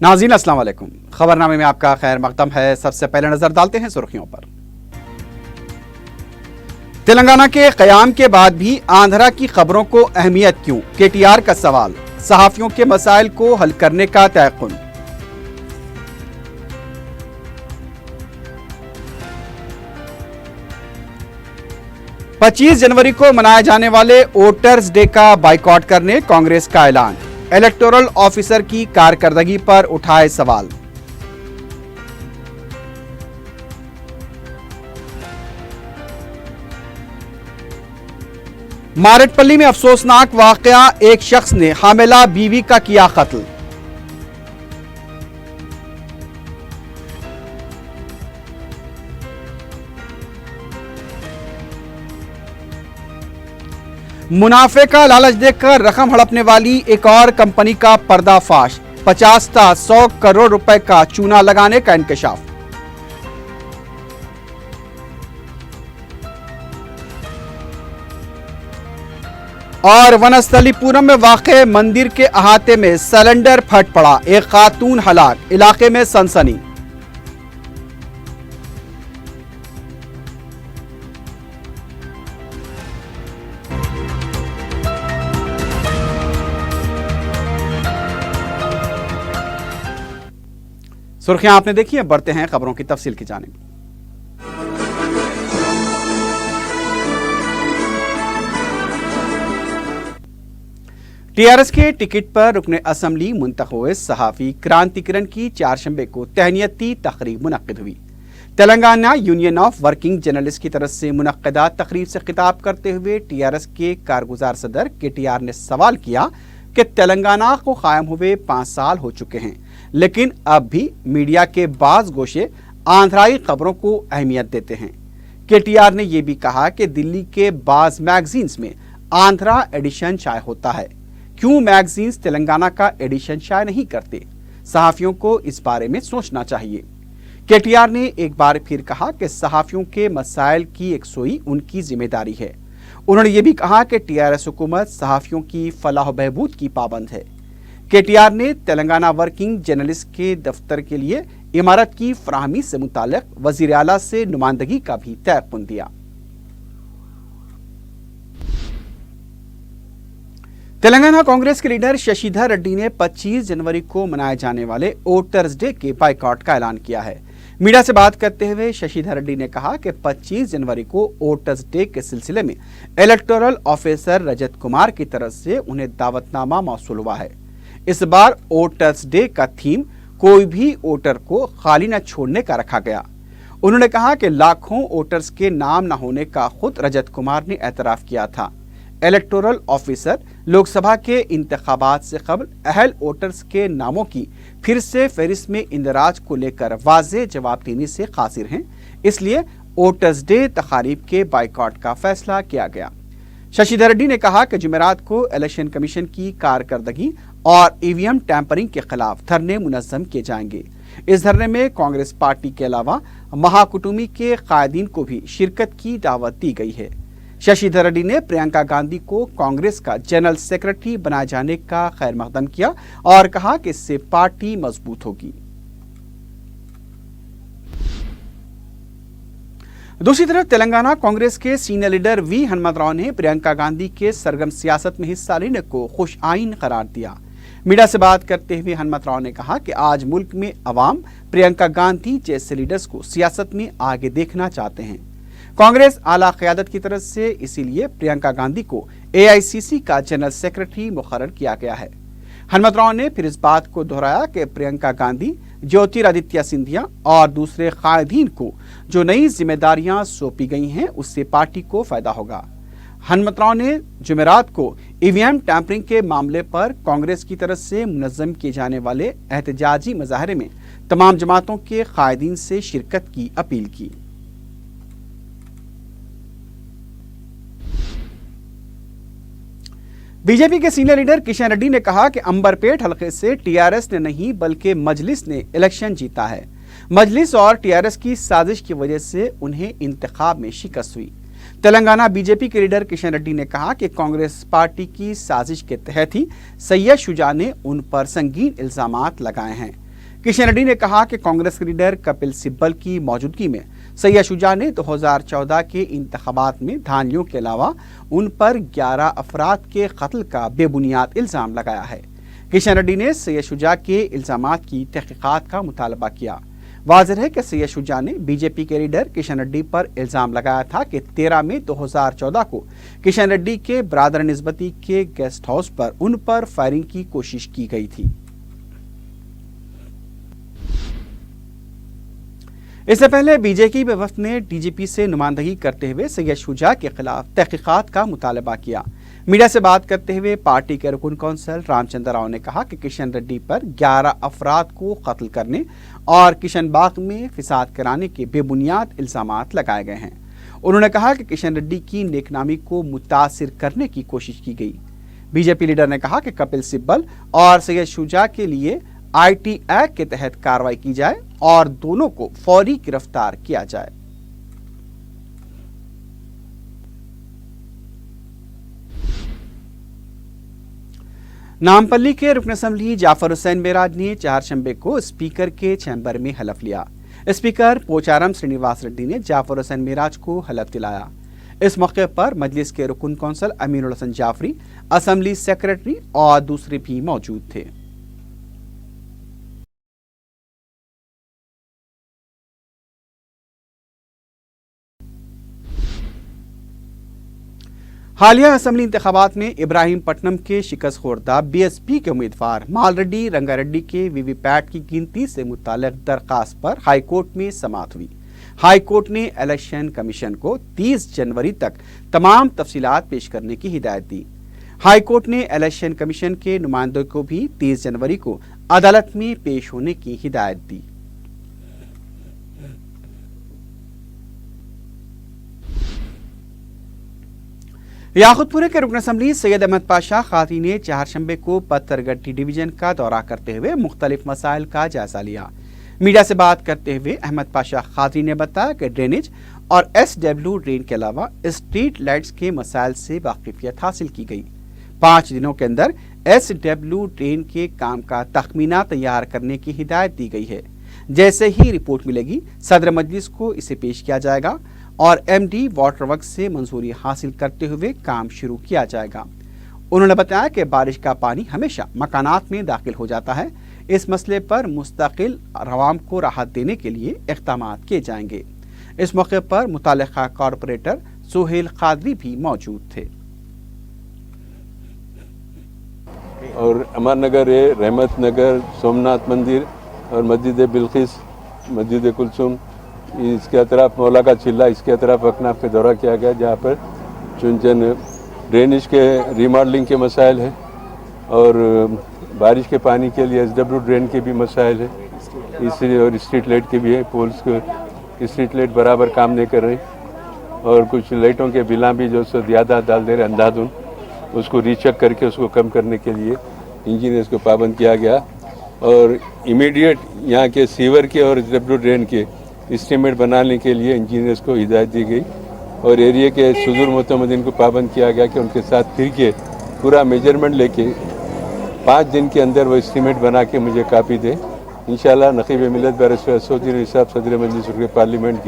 नाज़रीन अस्सलाम वालेकुम। खबरनामे में आपका खैर मकदम है। सबसे पहले नजर डालते हैं सुर्खियों पर। तेलंगाना के क़याम के बाद भी आंध्रा की खबरों को अहमियत क्यों? केटीआर का सवाल। सहाफ़ियों के मसाइल को हल करने का तयक़ुन। पच्चीस जनवरी को मनाए जाने वाले वोटर्स डे का बाइकॉट करने कांग्रेस का ऐलान। इलेक्टोरल ऑफिसर की कारकर्दगी पर उठाए सवाल। मारेटपल्ली में अफसोसनाक वाकया, एक शख्स ने हामिला बीवी का किया कत्ल। मुनाफे का लालच देकर रकम हड़पने वाली एक और कंपनी का पर्दाफाश। 50 था 100 करोड़ रुपए का चूना लगाने का इंकशाफ। और वनस्थलीपुरम में वाक़े मंदिर के अहाते में सिलेंडर फट पड़ा, एक खातून हलाक, इलाके में सनसनी। सुर्खियां आपने देखी है, बढ़ते हैं खबरों की तफसील की जानिब। टीआरएस के टिकट पर रुकने असम्बली मुंतखब हुए सहाफ़ी क्रांतिकिरण की चारशंबे को तहनीती तकरीब मुनक्किद हुई। Telangana union of working journalist की तरफ से मुनक्किदा तकरीब से खिताब करते हुए टीआरएस के कारगुजार सदर केटीआर ने सवाल किया कि तेलंगाना को कायम हुए 5 साल हो चुके हैं, लेकिन अब भी मीडिया के बाज़ गोशे आंध्राई खबरों को अहमियत देते हैं। केटीआर ने यह भी कहा कि दिल्ली के बाज़ मैगजीन्स में आंध्रा एडिशन शाये होता है, क्यों मैगजीन्स तेलंगाना का एडिशन शाये नहीं करते? सहाफ़ियों को इस बारे में सोचना चाहिए। केटीआर ने एक बार फिर कहा कि सहाफ़ियों के मसाइल की यकसुई उनकी जिम्मेदारी है। उन्होंने ये भी कहा कि टीआरएस हुकूमत सहाफ़ियों की फलाह बहबूद की पाबंद है। केटीआर ने तेलंगाना वर्किंग जर्नलिस्ट के दफ्तर के लिए इमारत की फराहमी से मुताल्लिक वज़ीर आला से नुमाइंदगी का भी तयक़ुन दिया। तेलंगाना कांग्रेस के लीडर शशिधर रेड्डी ने 25 जनवरी को मनाए जाने वाले वोटर्स डे के बाइकॉट का ऐलान किया है। मीडिया से बात करते हुए शशिधर रेड्डी ने कहा कि 25 जनवरी को वोटर्स डे के सिलसिले में इलेक्टोरल ऑफिसर रजत कुमार की तरफ से उन्हें दावतनामा मौसूल हुआ है। इस बार वोटर्स डे का थीम कोई भी वोटर को खाली न छोड़ने का रखा गया। उन्होंने कहा कि लाखों वोटर्स के नाम न होने का खुद रजत कुमार ने एतराफ किया था। इलेक्टोरल ऑफिसर लोकसभा के इंतखाबात से कबल अहल वोटर्स के नामों की फिर से फहरिस्त में इंदराज को लेकर वाज़ेह जवाब देने से कासिर हैं, इसलिए वोटर्स डे तकारीब के बाइकॉट का फैसला किया गया। शशिधर रेड्डी ने कहा कि जुमेरात को इलेक्शन कमीशन की कारकर्दगी और ईवीएम टैंपरिंग के खिलाफ धरने मुनज़्ज़म किए जाएंगे। इस धरने में कांग्रेस पार्टी के अलावा महाकुटुंबी के कायदीन को भी शिरकत की दावत दी गई है। शशिधर रेड्डी ने प्रियंका गांधी को कांग्रेस का जनरल सेक्रेटरी बनाए जाने का खैर मकदम किया और कहा कि इससे पार्टी मजबूत होगी। दूसरी तरफ तेलंगाना कांग्रेस के सीनियर लीडर वी हनुमंतराव ने प्रियंका गांधी के सरगर्म सियासत में हिस्सा लेने को खुश आइन करार दिया। मीडिया से बात करते हुए हनुमंतराव ने कहा कि आज मुल्क में अवाम प्रियंका गांधी जैसे लीडर्स को सियासत में आगे देखना चाहते हैं। कांग्रेस आला क़यादत की तरफ से इसीलिए प्रियंका गांधी को एआईसीसी का जनरल सेक्रेटरी मुकर्रर किया गया है। हनुमंतराव ने फिर इस बात को दोहराया कि प्रियंका गांधी, ज्योतिरादित्य सिंधिया और दूसरे कायदीन को जो नई जिम्मेदारियां सौंपी गई हैं उससे पार्टी को फायदा होगा। हनुमंतराव ने जुमेरात को ईवीएम टैंपरिंग के मामले पर कांग्रेस की तरफ से मुनज़्ज़म किए जाने वाले एहतजाजी मुजाहरे में तमाम जमातों के कायदीन से शिरकत की अपील की। बीजेपी के सीनियर लीडर किशन रेड्डी ने कहा कि अंबरपेट हलके से टीआरएस ने नहीं बल्कि मजलिस ने इलेक्शन जीता है। मजलिस और टीआरएस की साजिश की वजह से उन्हें इंतखाब में शिकस्त हुई। तेलंगाना बीजेपी के लीडर किशन रेड्डी ने कहा कि कांग्रेस पार्टी की साजिश के तहत ही सैयद शुजा ने उन पर संगीन इल्जामात लगाए हैं। किशन रेड्डी ने कहा कि कांग्रेस के लीडर कपिल सिब्बल की मौजूदगी में सैयद शुजा ने 2014 के इंतखाबात में धांधलियों के अलावा उन पर 11 अफराद के कत्ल का बेबुनियाद इल्जाम लगाया है। किशन रेड्डी ने सैयद शुजा के इल्जामात की तहकीकात का मुतालबा किया। वाज़ेह है कि सैयद शुजा ने बीजेपी के लीडर किशन रेड्डी पर इल्जाम लगाया था कि 13 मई 2014 को किशन रेड्डी के ब्रादर निस्बती के गेस्ट हाउस पर उन पर फायरिंग की कोशिश की गई थी। इससे पहले बीजेपी वफद ने डीजीपी से नुमाइंदगी करते हुए सैयद शुजा के खिलाफ तहकीकात का मुतालबा किया। मीडिया से बात करते हुए पार्टी के रुकन कौंसल रामचंद्र राव ने कहा कि किशन रेड्डी पर 11 अफराद को कत्ल करने और किशन बाग में फिसाद कराने के बेबुनियाद इल्जामात लगाए गए हैं। उन्होंने कहा कि किशन रेड्डी की नेकनामी को मुतासिर करने की कोशिश की गई। बीजेपी लीडर ने कहा कि कपिल सिब्बल और सैयद शुजा के लिए आईटी एक्ट के तहत कार्रवाई की जाए और दोनों को फौरी गिरफ्तार किया जाए। नामपल्ली के रुकन असम्बली जाफर हुसैन मेराज ने चारशंबे को स्पीकर के चैम्बर में हलफ लिया। स्पीकर पोचारम श्रीनिवास रेड्डी ने जाफर हुसैन मेराज को हलफ दिलाया। इस मौके पर मजलिस के रुकन council Aminul Hasan Jafri, assembly secretary और दूसरे भी मौजूद थे। हालिया असम्बली इंतखाबात में इब्राहिम पटनम के शिकस्त खोरदा बीएसपी के उम्मीदवार मालरेड्डी रंगारेड्डी के वीवीपैट की गिनती से मुताल्लिक दरखास्त पर हाईकोर्ट में समाअत हुई। हाईकोर्ट ने इलेक्शन कमीशन को 30 जनवरी तक तमाम तफसीलात पेश करने की हिदायत दी। हाईकोर्ट ने इलेक्शन कमीशन के नुमाइंदों को भी 30 जनवरी को अदालत में पेश होने की हिदायत दी। याकुतपुरे के रुकन असम्बली सैयद अहमद पाशा खाती ने चारशंबे को पत्थरगट्टी डिवीजन का दौरा करते हुए मुख्तलिफ मसाइल का जायजा लिया। मीडिया से बात करते हुए अहमद पाशा खाती ने बताया कि ड्रेनेज और SW ड्रेन के अलावा स्ट्रीट लाइट्स के मसाइल से वाकिफियत हासिल की गई। 5 दिनों के अंदर SW ड्रेन के काम का तखमीना तैयार करने की हिदायत दी गई है। जैसे ही रिपोर्ट मिलेगी सदर मजलिस को इसे पेश किया जाएगा और MD वाटर वर्क्स से मंजूरी हासिल करते हुए काम शुरू किया जाएगा। उन्होंने बताया कि बारिश का पानी हमेशा मकानात में दाखिल हो जाता है। इस मसले पर मुस्तकिल अवाम को राहत देने के लिए इक़दामात किए जाएंगे। इस मौके पर मुताल्लिका कॉरपोरेटर सोहेल कादरी भी मौजूद थे। और अमान नगर है, रहमत नगर, सोमनाथ मंदिर और मस्जिद बिल्किस, मस्जिद कुलसुम, इसके अतराफ मौला का चिल्ला, इसके अतराफ अकनाफ का दौरा किया गया, जहाँ पर चुनचन ड्रेनेज के रीमॉडलिंग के मसाइल हैं और बारिश के पानी के लिए SW ड्रेन के भी मसाइल है, इसलिए और स्ट्रीट लाइट के भी है। पोल्स को स्ट्रीट लाइट बराबर काम नहीं कर रही और कुछ लाइटों के बिलां भी जो सो ज़्यादा डाल दे रहे अंधाधुन, उसको रीचेक करके उसको कम करने के लिए इंजीनियर्स को पाबंद किया गया और इमीडिएट यहाँ के सीवर के और SW ड्रेन के एस्टीमेट बनाने के लिए इंजीनियर्स को हिदायत दी गई और एरिया के सुदूर मुतमदीन को पाबंद किया गया कि उनके साथ फिर के पूरा मेजरमेंट लेके 5 दिन के अंदर वो एस्टीमेट बना के मुझे कापी दे। इंशाल्लाह नकीब मिलत बैरिस्टर असदुद्दीन साहब सदर मजलिस पार्लियामेंट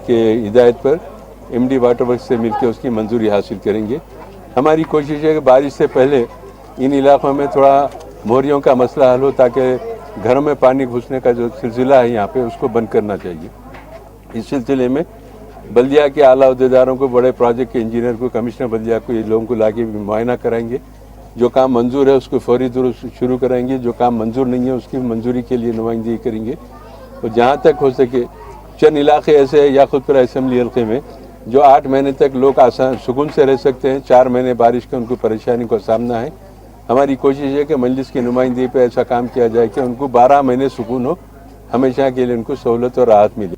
के हिदायत पर MD वाटर वर्क्स से मिलकर उसकी मंजूरी हासिल करेंगे। हमारी कोशिश है कि बारिश से पहले इन इलाकों में थोड़ा मोरियों का मसला हल हो ताकि घरों में पानी घुसने का जो सिलसिला है यहाँ पे उसको बंद करना चाहिए। इस सिलसिले में बल्दिया के आला अहदेदारों को, बड़े प्रोजेक्ट के इंजीनियर को, कमिश्नर बल्दिया को, ये लोगों को लाके मुआयना कराएंगे। जो काम मंजूर है उसको फौरी दुरुस्त शुरू कराएंगे, जो काम मंजूर नहीं है उसकी मंजूरी के लिए नुमाइंदगी करेंगे। और जहाँ तक हो सके चंद इलाके ऐसे हैं याकुतपुरा असम्बली हल्के में जो 8 महीने तक लोग आसान सुकून से रह सकते हैं। 4 महीने बारिश का उनको परेशानी का सामना है। हमारी कोशिश है कि मजलिस की नुमाइंदगी पे ऐसा काम किया जाए कि उनको 12 महीने सुकून हो, हमेशा के लिए उनको सहूलत और राहत मिले।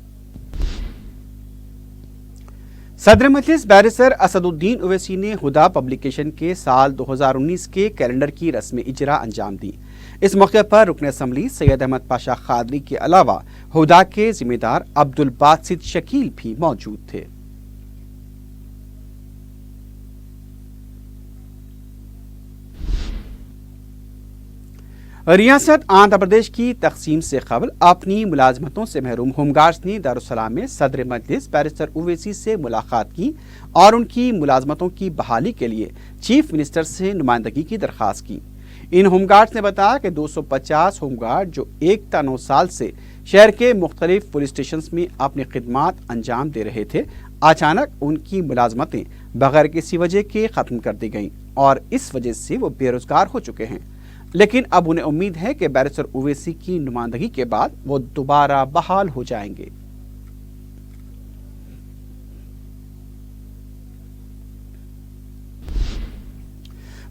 सदर मजलिस बैरिस्टर असदुद्दीन ओवैसी ने हुदा पब्लिकेशन के साल 2019 के कैलेंडर की रस्म इजरा अंजाम दी। इस मौके पर रुकन असम्बली सैयद अहमद पाशा खादरी के अलावा हुदा के जिम्मेदार अब्दुल बासित शकील भी मौजूद थे। रियासत आंध्र प्रदेश की तकसीम से कबल अपनी मुलाजमतों से महरूम होमगार्ड्स ने दारुस्सलाम में सदर मजलिस बैरिस्टर ओवैसी से मुलाकात की और उनकी मुलाजमतों की बहाली के लिए चीफ मिनिस्टर से नुमाइंदगी की दरख्वास्त की। इन होमगार्ड्स ने बताया कि 250 होमगार्ड जो 1 ta 9 साल से शहर के मुख्तलिफ पुलिस स्टेशन में अपनी खिदमात अंजाम दे रहे थे, अचानक उनकी मुलाजमतें बगैर किसी वजह के ख़त्म कर दी गईं और इस वजह से वो बेरोजगार हो चुके हैं। लेकिन अब उन्हें उम्मीद है कि बैरिस्टर ओवैसी की नुमाइंदगी के बाद वो दोबारा बहाल हो जाएंगे।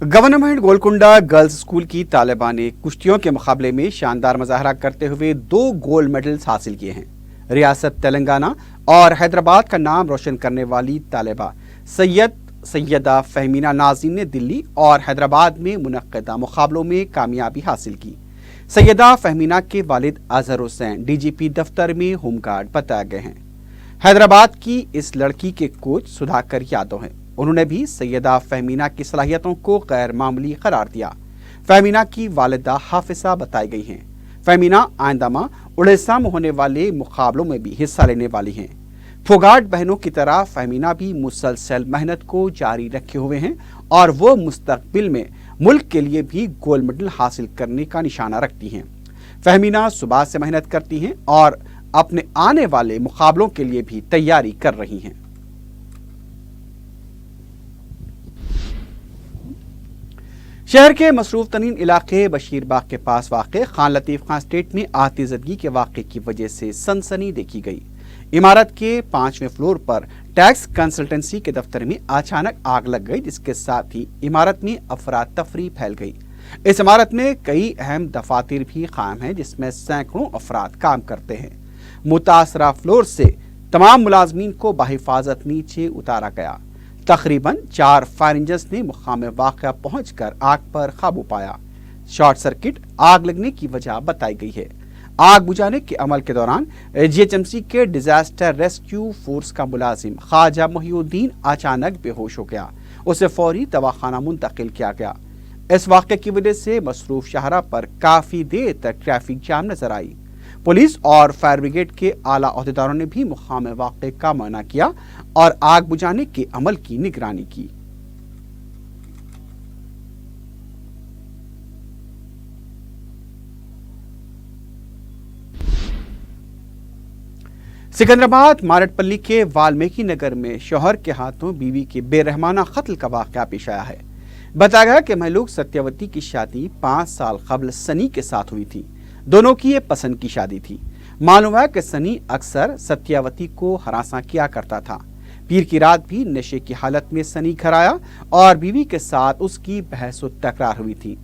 गवर्नमेंट गोलकुंडा गर्ल्स स्कूल की तालिबा ने कुश्तियों के मुकाबले में शानदार मुजाहरा करते हुए 2 गोल्ड मेडल्स हासिल किए हैं। रियासत तेलंगाना और हैदराबाद का नाम रोशन करने वाली तालिबा सैयदा फहमीना नाज़ीम ने दिल्ली और हैदराबाद में मुनक्किदा मुकाबलों में कामयाबी हासिल की। सैयदा फहमीना के वालिद अजहर हुसैन डीजीपी दफ्तर में होमगार्ड बताए गए हैं। हैदराबाद की इस लड़की के कोच सुधाकर यादव हैं। उन्होंने भी सैयदा फहमीना की सलाहियतों को गैर मामूली करार दिया। फहमीना की वालिदा हाफिजा बताई गई हैं। फहमीना आइंदा माह उड़ीसा में होने वाले मुकाबलों में भी हिस्सा लेने वाली हैं। फोगाट बहनों की तरह फहमीना भी मुसलसल मेहनत को जारी रखे हुए हैं और वो मुस्तकबिल में मुल्क के लिए भी गोल्ड मेडल हासिल करने का निशाना रखती हैं। फहमीना सुबह से मेहनत करती हैं और अपने आने वाले मुकाबलों के लिए भी तैयारी कर रही हैं। शहर के मसरूफ तरीन इलाके बशीरबाग के पास वाक़े खान लतीफ़ खान स्ट्रीट में आतिशबाजी के वाक़े की वजह से सनसनी देखी गई। इमारत के 5वें फ्लोर पर टैक्स कंसल्टेंसी के दफ्तर में अचानक आग लग गई, जिसके साथ ही इमारत में अफरा तफरी फैल गई। इस इमारत में कई अहम दफातर भी कायम हैं, जिसमें सैकड़ों अफराद काम करते हैं। मुतासरा फ्लोर से तमाम मुलाजमीन को बाहिफाजत नीचे उतारा गया। तकरीबन 4 फायर इंजन्स ने मुकाम वाक़या पहुंचकर आग पर काबू पाया। शॉर्ट सर्किट आग लगने की वजह बताई गई है। आग बुझाने के अमल के दौरान जीएचएमसी के डिजास्टर रेस्क्यू फोर्स का मुलाजिम ख्वाजा मोहिउद्दीन अचानक बेहोश हो गया। उसे फौरी दवाखाना मुंतकिल किया गया। इस वाक़े की वजह से मसरूफ शाहरा पर काफी देर तक ट्रैफिक जाम नजर आई। पुलिस और फायर ब्रिगेड के आला अहदेदारों ने भी मुकाम वाक़े का मुआयना किया और आग बुझाने के अमल की निगरानी की। सिकंदराबाद मारटपल्ली के वाल्मीकि नगर में शौहर के हाथों बीवी के बेरहमाना कत्ल का वाक़या पेश आया है। बताया गया कि महलूक सत्यवती की शादी 5 साल कबल सनी के साथ हुई थी। दोनों की ये पसंद की शादी थी। मालूम है कि सनी अक्सर सत्यवती को हरासा किया करता था। पीर की रात भी नशे की हालत में सनी घर आया और बीवी के साथ उसकी बहस व तकरार हुई थी।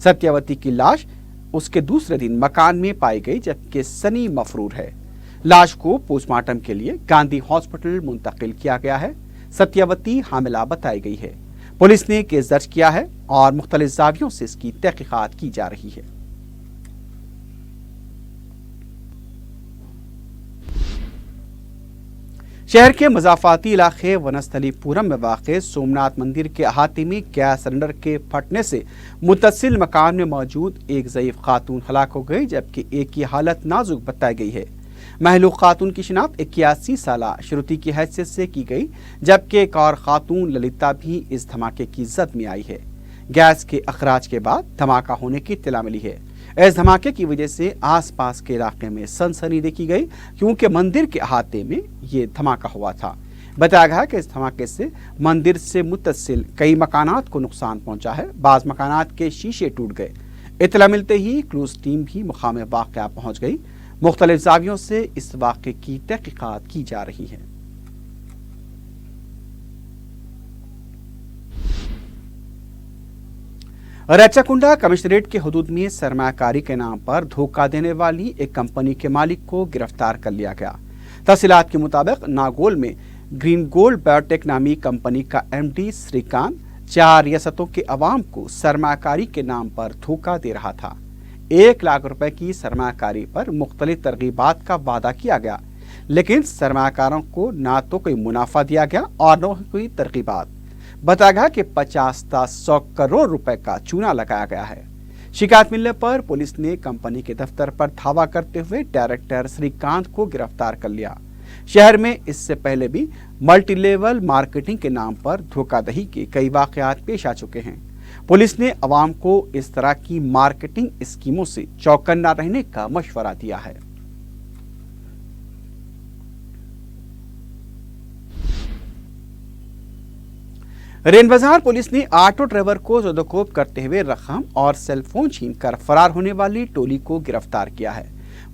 सत्यवती की लाश उसके दूसरे दिन मकान में पाई गई, जबकि सनी मफरूर है। लाश को पोस्टमार्टम के लिए गांधी हॉस्पिटल मुंतकिल किया गया है। सत्यवती हामिला बताई गई है। पुलिस ने केस दर्ज किया है और मुख्तलिफ जावियों से इसकी तहकीकात की जा रही है। शहर के मजाफाती इलाके वनस्थलीपुरम में वाक़े सोमनाथ मंदिर के अहाते में गैस सिलेंडर के फटने से मुत्तसिल मकान में मौजूद एक ज़ईफ खातून हलाक हो गई, जबकि एक की हालत नाजुक बताई गई है। महलूक खातून की शिनाख्त 81 साला श्रुति की हैसियत से की गई, जबकि एक और खातून ललिता भी इस धमाके की जद में आई है। गैस के अखराज के बाद धमाका होने की इत्तला मिली है। इस धमाके की वजह से आसपास के इलाके में सनसनी देखी गई, क्योंकि मंदिर के अहाते में ये धमाका हुआ था। बताया गया कि इस धमाके से मंदिर से मुत्तसिल कई मकानात को नुकसान पहुंचा है। बाज मकानात के शीशे टूट गए। इत्तला मिलते ही क्रूज टीम भी मुकाम वाक़या पहुंच गई। मुख्तलिफ जावियों से इस वाक़े की तहकीकात की जा रही है। रच्चाकुंडा कमिश्नरेट के हुदूद में सरमायाकारी के नाम पर धोखा देने वाली एक कंपनी के मालिक को गिरफ्तार कर लिया गया। तफसीलात के मुताबिक नागौल में ग्रीन गोल्ड बायोटेक नामी कंपनी का एमडी श्रीकांत 4 रियासतों के अवाम को सरमायाकारी के नाम पर धोखा दे रहा था। 1 लाख रुपए की सरमायाकारी पर मुख्तलिफ तरगीबात का वादा किया गया, लेकिन सरमायाकारों को ना तो कोई मुनाफा दिया गया और न कोई तरगीबात। बताया गया कि 50 से 100 करोड़ रुपए का चूना लगाया गया है। शिकायत मिलने पर पुलिस ने कंपनी के दफ्तर पर धावा करते हुए डायरेक्टर श्रीकांत को गिरफ्तार कर लिया। शहर में इससे पहले भी मल्टी लेवल मार्केटिंग के नाम पर धोखाधड़ी के कई वाकयात पेश आ चुके हैं। पुलिस ने अवाम को इस तरह की मार्केटिंग स्कीमों से चौकन्ना रहने का मशवरा दिया है। रेन बाजार पुलिस ने ऑटो ड्राइवर को ज़दोकोब करते हुए रकम और सेल फोन छीनकर फरार होने वाली टोली को गिरफ्तार किया है।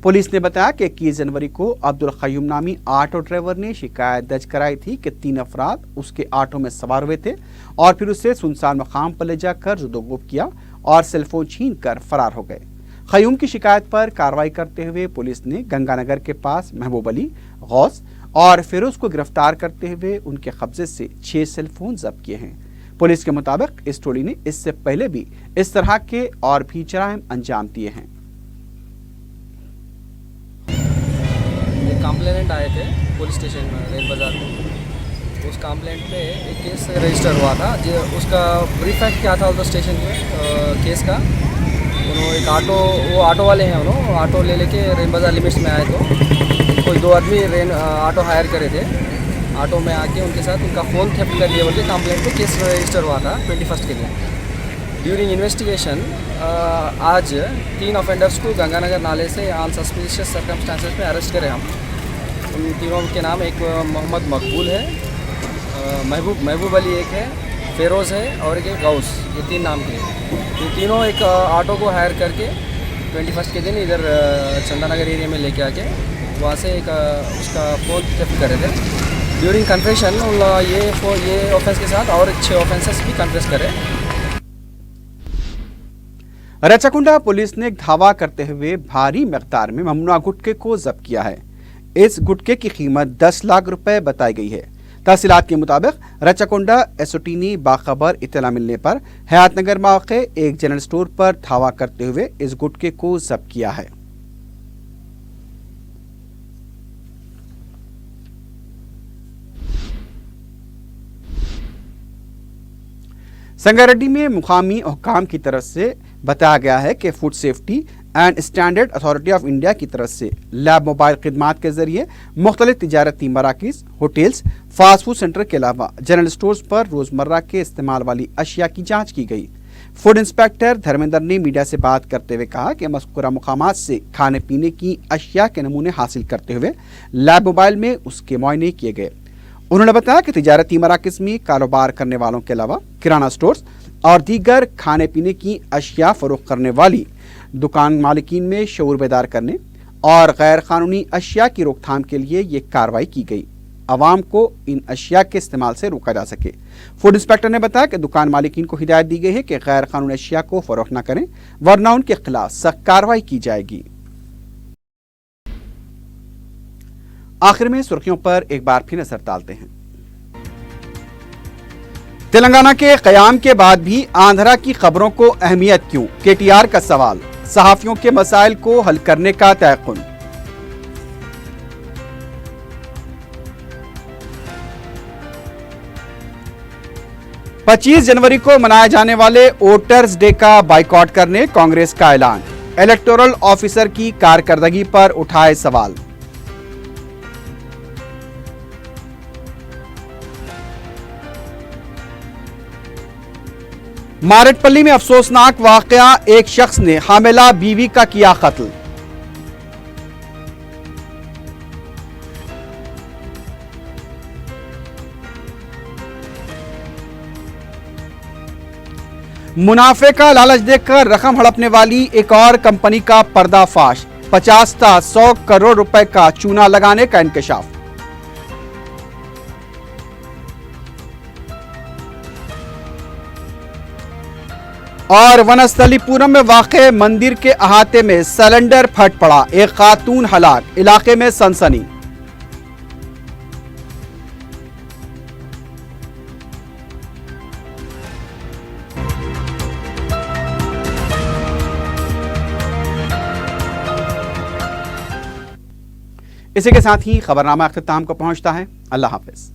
पुलिस ने बताया कि 21 जनवरी को अब्दुल क़य्यूम नामी ऑटो ड्राइवर ने शिकायत दर्ज कराई थी कि 3 अफराद उसके ऑटो में सवार हुए थे और फिर उसे सुनसान मकाम पर ले जाकर ज़दोकोब किया और सेल फोन छीन कर फरार हो गए। क़य्यूम की शिकायत पर कार्रवाई करते हुए पुलिस ने गंगानगर के पास महबूब अली, गौस और फिरोज को गिरफ्तार करते हुए उनके कब्जे से 6 सेल फोन जब्त किए हैं। पुलिस के मुताबिक इस टोली ने इससे पहले भी इस तरह के और भी जराइम अंजाम दिए हैं। कंप्लेनेंट आए थे पुलिस स्टेशन में रेन बाजार में। उस कंप्लेंट पे एक केस रजिस्टर हुआ था। जो उसका ब्रीफ फैक्ट क्या था उस स्टेशन में केस का, उन्होंने वो ऑटो वाले हैं, उन्होंने ऑटो ले लेके रेन बाजार लिमिट्स में आए तो कोई 2 आदमी ऑटो हायर करे थे। ऑटो में आके उनके साथ उनका फ़ोन थेफ्ट कर लिया बोल के कंप्लेंट पे केस रजिस्टर हुआ था 21 के दिन। ड्यूरिंग इन्वेस्टिगेशन आज 3 ऑफेंडर्स को गंगानगर नाले से ऑन सस्पिशियस सर्कमस्टांसेस में अरेस्ट करे हम। उन तीनों के नाम एक मोहम्मद मकबूल है, महबूब अली एक है, फिरोज़ है और एक गौस, ये 3 नाम के। ये तीनों एक ऑटो को हायर करके 21 के दिन इधर चंदानगर एरिया में लेके आके वहाँ से एक उसका फ़ोन थेफ्ट करे थे। ड्यूरिंग कन्फेशन ये ऑफेंस के साथ और 6 ऑफेंसेस भी कन्फेस करे। रचाकुंडा पुलिस ने धावा करते हुए भारी मिकदार में ममनुआ गुटखे को जब्त किया है। इस गुटखे की कीमत 10 लाख रुपए बताई गई है। तहसीलात के मुताबिक रचाकुंडा एसओटी ने बाखबर इत्तला मिलने पर हयातनगर में वाक़े एक जनरल स्टोर पर धावा करते हुए इस गुटखे को जब्त किया है। संगारेड्डी में मुकामी हुक्काम की तरफ से बताया गया है कि food safety and standard authority of India की तरफ से लैब मोबाइल खिदमात के जरिए मुख्तलिफ तिजारती मराकिज, होटल्स, फास्ट फूड सेंटर के अलावा जनरल स्टोर्स पर रोजमर्रा के इस्तेमाल वाली अशिया की जांच की गई। फूड इंस्पेक्टर धर्मेंद्र ने मीडिया से बात करते हुए कहा कि मज़कूरा मुकामात से खाने पीने की अशिया के नमूने हासिल करते हुए लैब मोबाइल में उसके मुआयने किए गए। उन्होंने बताया कि तिजारती मराकिज में कारोबार करने वालों के अलावा किराना स्टोर्स और दीगर खाने पीने की अशिया फरोख्त करने वाली दुकान मालिकीन में शऊर बेदार करने और गैर कानूनी अशिया की रोकथाम के लिए ये कार्रवाई की गई। अवाम को इन अशिया के इस्तेमाल से रोका जा सके। फूड इंस्पेक्टर ने बताया कि दुकान मालिकीन को हिदायत दी गई है कि गैर कानूनी अशिया को फरोख्त न करें, वरना उनके खिलाफ सख्त कार्रवाई की जाएगी। आखिर में सुर्खियों पर एक बार फिर नजर डालते हैं। तेलंगाना के कयाम के बाद भी आंध्रा की खबरों को अहमियत क्यों? केटीआर का सवाल। सहाफियों के मसाइल को हल करने का तयक्कुन। पच्चीस जनवरी को मनाए जाने वाले वोटर्स डे का बाइकॉट करने कांग्रेस का ऐलान। इलेक्टोरल ऑफिसर की कारकर्दगी पर उठाए सवाल। मारेटपल्ली में अफसोसनाक वाकया, एक शख्स ने हामिला बीवी का किया कत्ल। मुनाफे का लालच देकर रकम हड़पने वाली एक और कंपनी का पर्दाफाश। 50 था 100 करोड़ रुपए का चूना लगाने का इंकशाफ। और वनस्थलीपुरम में वाक़े मंदिर के अहाते में सिलेंडर फट पड़ा, एक खातून हलाक, इलाके में सनसनी। इसी के साथ ही खबरनामा अख्तिताम को पहुंचता है। अल्लाह हाफिज।